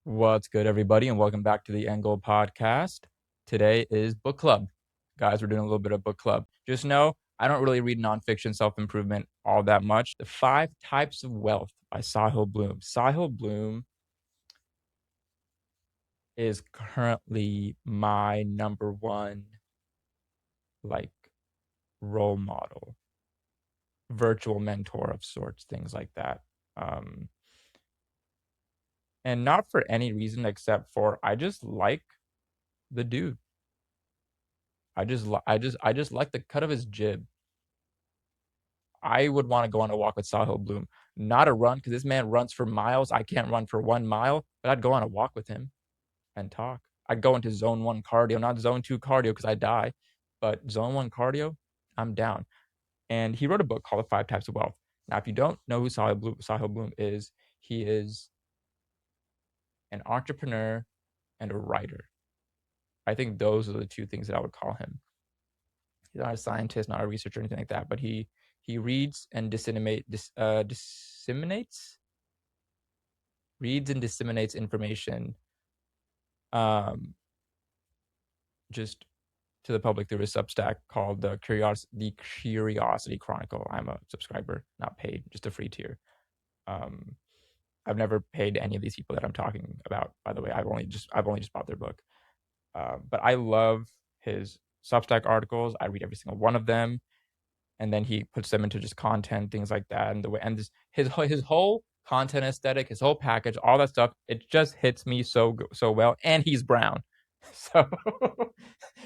What's good, everybody, and welcome back to the Angle Podcast. Today is book club. Guys, we're doing a little bit of book club. Just know I don't really read nonfiction self-improvement all that much. The Five Types of Wealth by Sahil Bloom. Sahil Bloom is currently my number one, like, role model, virtual mentor of sorts, things like that. And not for any reason except for I just like the dude. I just like the cut of his jib. I would want to go on a walk with Sahil Bloom. Not a run, because this man runs for miles. I can't run for 1 mile, but I'd go on a walk with him and talk. I'd go into zone 1 cardio, not zone 2 cardio because I die, but zone 1 cardio, I'm down. And he wrote a book called The Five Types of Wealth. Now, if you don't know who Sahil Bloom is, he is an entrepreneur and a writer. I think those are the two things that I would call him. He's not a scientist, not a researcher, or anything like that, but he reads and disseminates information just to the public through a Substack called the Curiosity Chronicle. I'm a subscriber, not paid, just a free tier. I've never paid any of these people that I'm talking about, by the way. I've only just bought their book. But I love his Substack articles. I read every single one of them. And then he puts them into just content, things like that, and the way and his whole content aesthetic, his whole package, all that stuff, it just hits me so well. And he's brown, so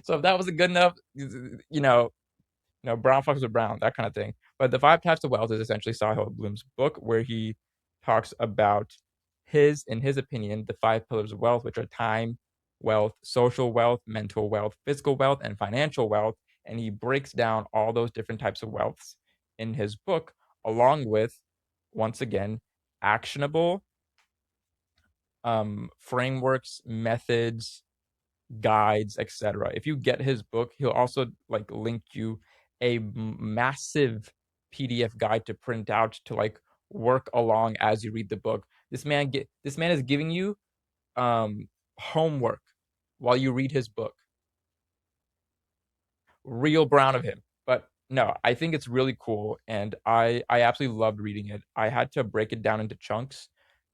so if that wasn't good enough, brown fucks with brown, that kind of thing. But the Five Types of Wealth is essentially Sahil Bloom's book, where he talks about in his opinion, the 5 pillars of wealth, which are time, wealth, social wealth, mental wealth, physical wealth, and financial wealth. And he breaks down all those different types of wealths in his book, along with, once again, actionable frameworks, methods, guides, etc. If you get his book, he'll also link you a massive PDF guide to print out to work along as you read the book. This man is giving you homework while you read his book. Real brown of him. But no, I think it's really cool, and I absolutely loved reading it. I had to break it down into chunks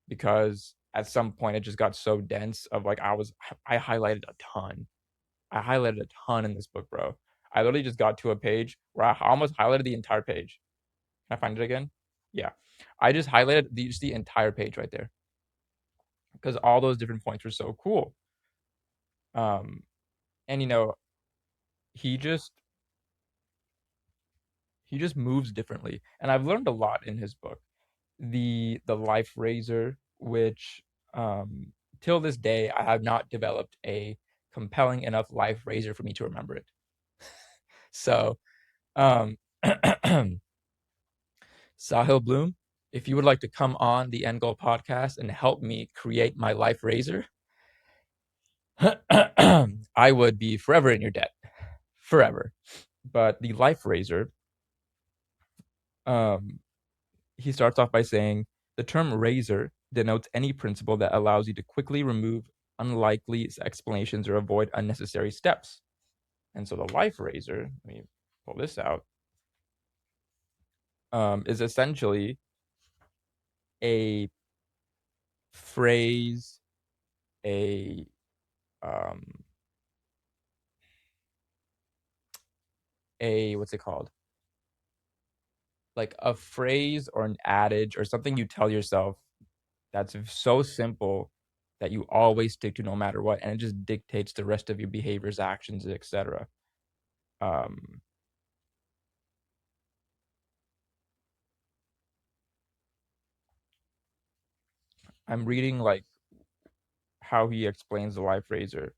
because at some point it just got so dense of I highlighted a ton. I highlighted a ton in this book, bro. I literally just got to a page where I almost highlighted the entire page. Can I find it again? Yeah. I just highlighted the entire page right there because all those different points were so cool. And he just moves differently, and I've learned a lot in his book. The life razor, which till this day I have not developed a compelling enough life razor for me to remember it. So Sahil Bloom, if you would like to come on the End Goal podcast and help me create my life razor, I would be forever in your debt. Forever. But the life razor, he starts off by saying, the term razor denotes any principle that allows you to quickly remove unlikely explanations or avoid unnecessary steps. And so the life razor, let me pull this out, is essentially a phrase, what's it called? Like a phrase or an adage or something you tell yourself that's so simple that you always stick to no matter what, and it just dictates the rest of your behaviors, actions, etc. I'm reading how he explains the life razor.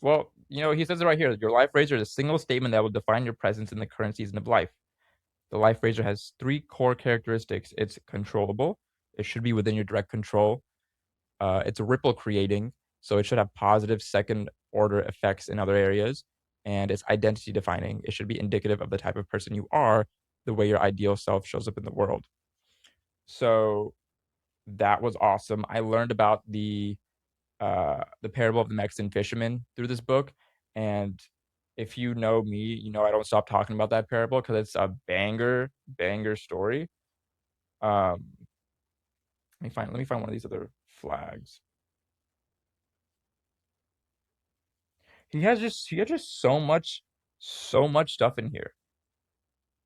Well, he says it right here. Your life razor is a single statement that will define your presence in the current season of life. The life razor has 3 core characteristics. It's controllable. It should be within your direct control. It's ripple creating, so it should have positive second order effects in other areas. And it's identity defining. It should be indicative of the type of person you are, the way your ideal self shows up in the world. So That was awesome. I learned about the parable of the Mexican fisherman through this book, and if you know me, you know I don't stop talking about that parable because it's a banger story. Um, let me find one of these other flags. He has just so much stuff in here.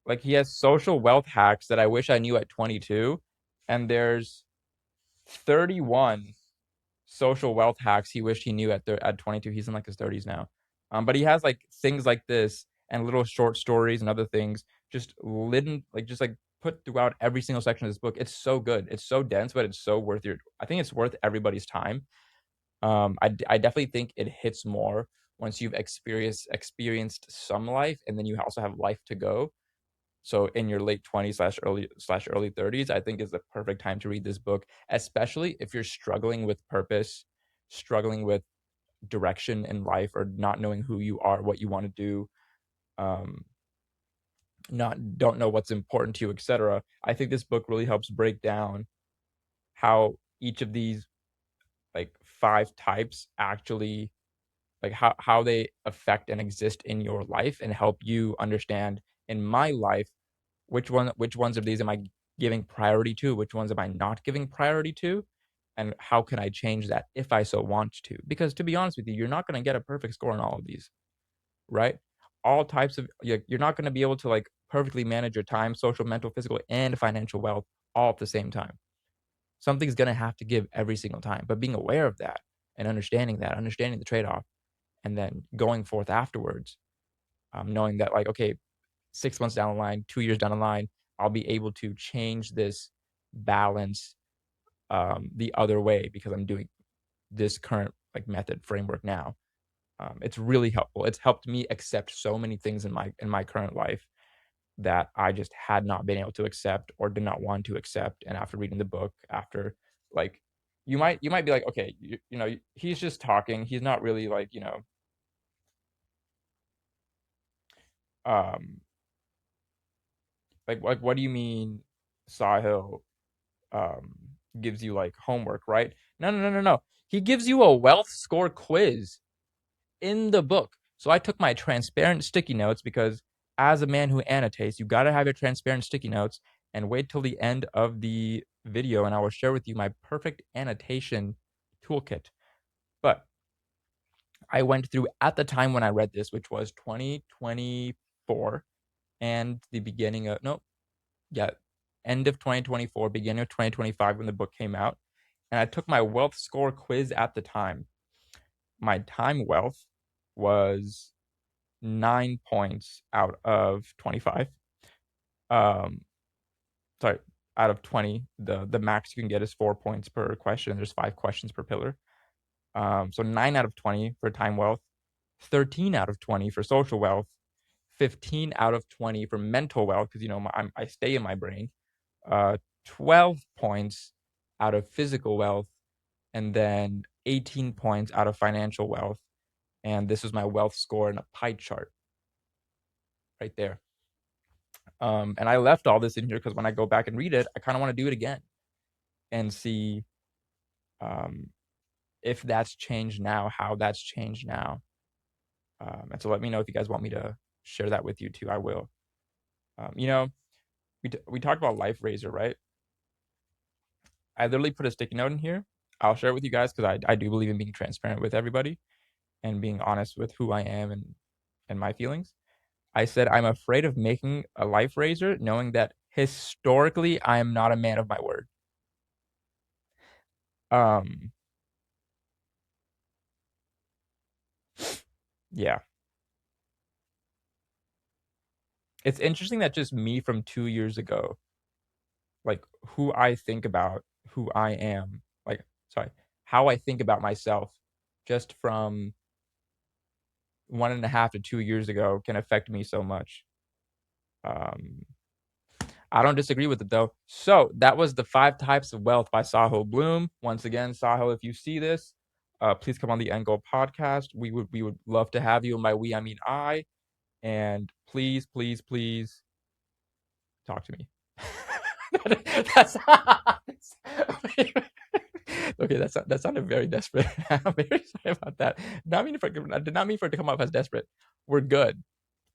Like he has social wealth hacks that I wish I knew at 22, and there's 31 social wealth hacks he wished he knew at 22. He's in like his 30s now. But he has like things like this and little short stories and other things just just like put throughout every single section of this book. It's so good. It's so dense, but it's so worth your. I think it's worth everybody's time. I definitely think it hits more once you've experienced some life, and then you also have life to go. So in your late 20s slash early 30s, I think is the perfect time to read this book, especially if you're struggling with purpose, struggling with direction in life, or not knowing who you are, what you want to do, um, not don't know what's important to you, etc. I think this book really helps break down how each of these like five types actually like how they affect and exist in your life and help you understand in my life which ones of these am I giving priority to, which ones am I not giving priority to, and how can I change that if I so want to. Because to be honest with you, you're not going to get a perfect score on all of these, right? All types of you're not going to be able to like perfectly manage your time, social, mental, physical, and financial wealth all at the same time. Something's going to have to give every single time, but being aware of and that, understanding the trade-off, and then going forth afterwards, knowing that like, okay, 6 months down the line, 2 years down the line, I'll be able to change this balance the other way because I'm doing this current like method framework now. It's really helpful. It's helped me accept so many things in my current life that I just had not been able to accept or did not want to accept. And after reading the book, after like you might be like, okay, he's just talking. He's not really like um like what do you mean, Sahil um gives you like homework, right? No, no, no, no, no. He gives you a wealth score quiz in the book. So I took my transparent sticky notes because as a man who annotates, you got to have your transparent sticky notes and wait till the end of the video and I will share with you my perfect annotation toolkit. But I went through at the time when I read this, which was 2024 and the beginning of no, yeah, end of 2024, beginning of 2025 when the book came out. And I took my wealth score quiz at the time. My time wealth was 9 points out of 25. Um, sorry, out of 20. The max you can get is 4 points per question. There's 5 questions per pillar. So 9 out of 20 for time wealth, 13 out of 20 for social wealth, 15 out of 20 for mental wealth because I stay in my brain. 12 points out of physical wealth, and then 18 points out of financial wealth. And this was my wealth score in a pie chart right there. And I left all this in here because when I go back and read it, I kind of want to do it again and see um, if that's changed now, how that's changed now. And so let me know if you guys want me to share that with you too. I will. Um, you know, we talked about Life Razor, right? I literally put a sticky note in here. I'll share it with you guys because I do believe in being transparent with everybody and being honest with who I am and my feelings. I said I'm afraid of making a life razor, knowing that historically I am not a man of my word. Um, yeah, it's interesting that just me from 2 years ago, like who I think about, who I am, like sorry, how I think about myself, just from 1.5 to 2 years ago, can affect me so much. Um, I don't disagree with it though. So that was the 5 types of wealth by Sahil Bloom. Once again, Sahil, if you see this, please come on the End Goal podcast. We would love to have you. And by we, I mean I. And please, please, please talk to me. That's okay. That sounded very desperate. I'm very sorry about that. I did not mean for it to come off as desperate. We're good.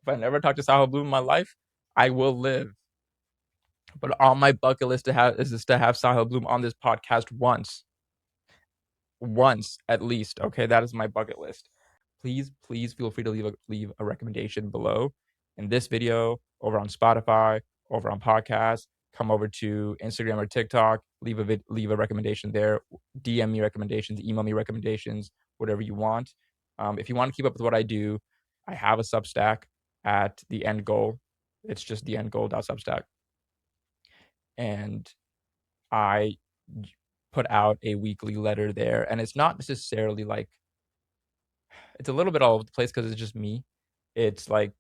If I never talk to Sahil Bloom in my life, I will live. But on my bucket list to have is just to have Sahil Bloom on this podcast once at least. Okay, that is my bucket list. Please feel free to leave a recommendation below in this video, over on Spotify, over on podcasts. Come over to Instagram or TikTok. Leave a recommendation there. DM me recommendations. Email me recommendations. Whatever you want. If you want to keep up with what I do, I have a Substack at the end goal. It's just the end goal.substack, and I put out a weekly letter there, and it's not necessarily like it's a little bit all over the place because it's just me. It's like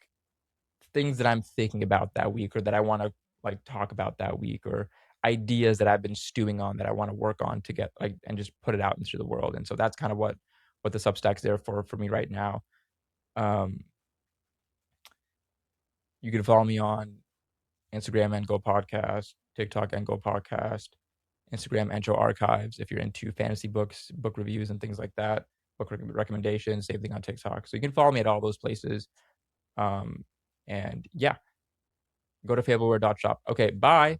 things that I'm thinking about that week or that I want to like talk about that week or ideas that I've been stewing on that I want to work on to get like and just put it out into the world. And so that's kind of what the Substack's there for me right now. Um, you can follow me on Instagram and Go Podcast, TikTok and Go Podcast, Instagram and Joe Archives if you're into fantasy books, book reviews, and things like that. Book recommendations, same thing on TikTok. So you can follow me at all those places. And yeah, go to fableware.shop. Okay, bye.